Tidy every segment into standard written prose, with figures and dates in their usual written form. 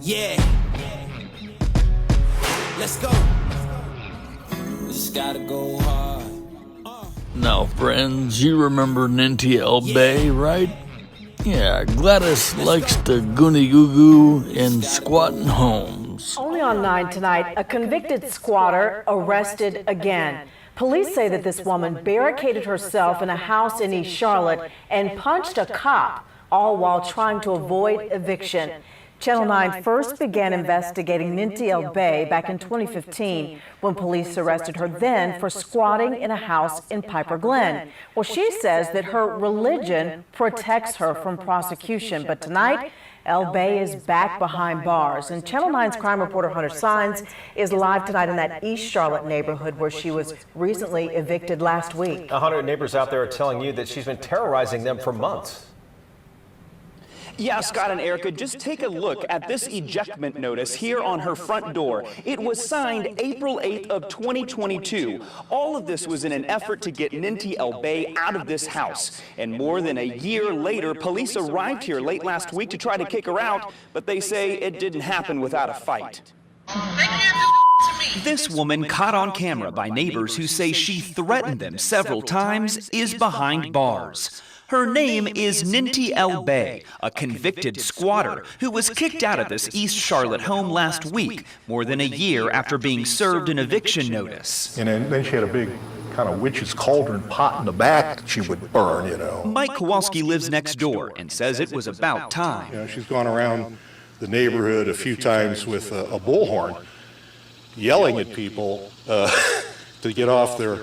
Yeah. Let's go. We just gotta go hard. Now, friends, you remember Ninti El Bey, right? Yeah, Gladys likes to goony-goo-goo in squatting homes. Only on 9 tonight, a convicted squatter arrested again. Police say that this woman barricaded herself in a house in East Charlotte and punched a cop, all while trying to avoid eviction. Channel 9 first began investigating Ninti El Bey back in 2015 when police arrested her then for squatting in a house in Piper Glen. Well, she says that her religion protects her from prosecution, but tonight, El Bey is back behind bars. And Channel 9's crime reporter Hunter Sines is live tonight in that East Charlotte neighborhood where she was recently evicted last week. 100 neighbors out there are telling you that she's been terrorizing them for months. Yeah, Scott and Erica, just take a look at this ejectment notice here on her front door. It was signed April 8th of 2022. All of this was in an effort to get Ninti El Bey out of this house. And more than a year later, police arrived here late last week to try to kick her out, but they say it didn't happen without a fight. This woman, caught on camera by neighbors who say she threatened them several times, is behind bars. Her name is Ninti El Bey, a convicted squatter who was kicked out of this East Charlotte home last week, more than a year after being served an eviction notice. And then she had a big kind of witch's cauldron pot in the back that she would burn, you know. Mike Kowalski lives next door and says it was about time. You know, she's gone around the neighborhood a few times with a bullhorn, yelling at people to get off their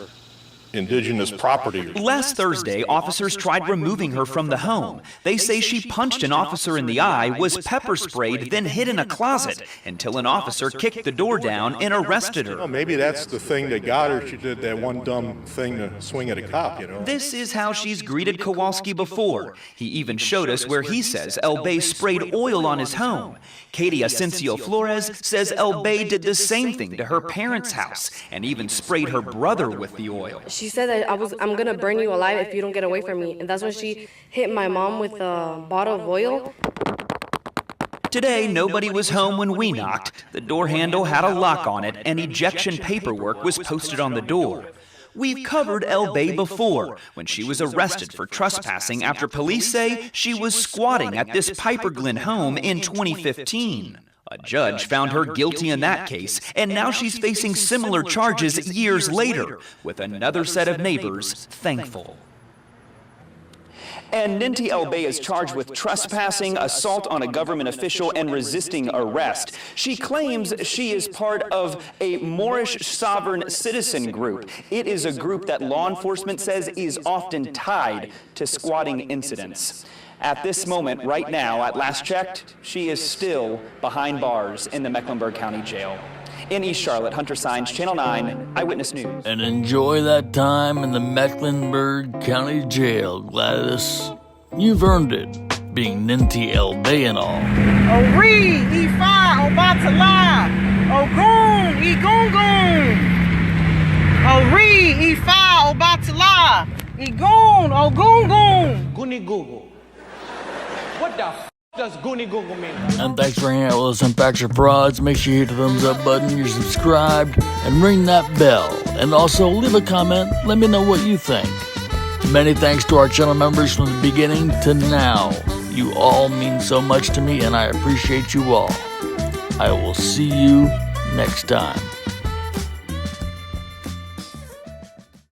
indigenous property. Last Thursday, officers tried removing her from the home. They say she punched an officer in the eye, was pepper sprayed, then hid in a closet until an officer kicked the door down and arrested her. Well, maybe that's the thing that got her. She did that one dumb thing to swing at a cop, you know. This is how she's greeted Kowalski before. He even showed us where he says El Bey sprayed oil on his home. Katie Asensio Flores says El Bey did the same thing to her parents' house and even sprayed her brother with the oil. She said that I'm gonna burn you alive if you don't get away from me. And that's when she hit my mom with a bottle of oil. Today, nobody was home when we knocked. The door handle had a lock on it and ejection paperwork was posted on the door. We've covered El Bey before, when she was arrested for trespassing after police say she was squatting at this Piper Glen home in 2015. A judge found her guilty in that case, and now she's facing similar charges years later, with another set of neighbors thankful. And Ninti El Bey is charged with trespassing, assault on a government official, and resisting arrest. She claims she is part of a Moorish sovereign citizen group. It is a group that law enforcement says is often tied to squatting incidents. At this moment, right now, at last checked, she is still behind bars in the Mecklenburg County Jail. In East Charlotte, Hunter Sines, Channel 9, Eyewitness News. And enjoy that time in the Mecklenburg County Jail, Gladys. You've earned it, being Ninti El Bey and all. O re, e fa, o batala, o goon, e goon goon. O re, e fa, o batala, e goon, o goon goon. Goony Google. What the f does Goony Google mean? And thanks for hanging out with us on Facts or Frauds. Make sure you hit the thumbs up button, you're subscribed, and ring that bell. And also leave a comment, let me know what you think. Many thanks to our channel members from the beginning to now. You all mean so much to me, and I appreciate you all. I will see you next time.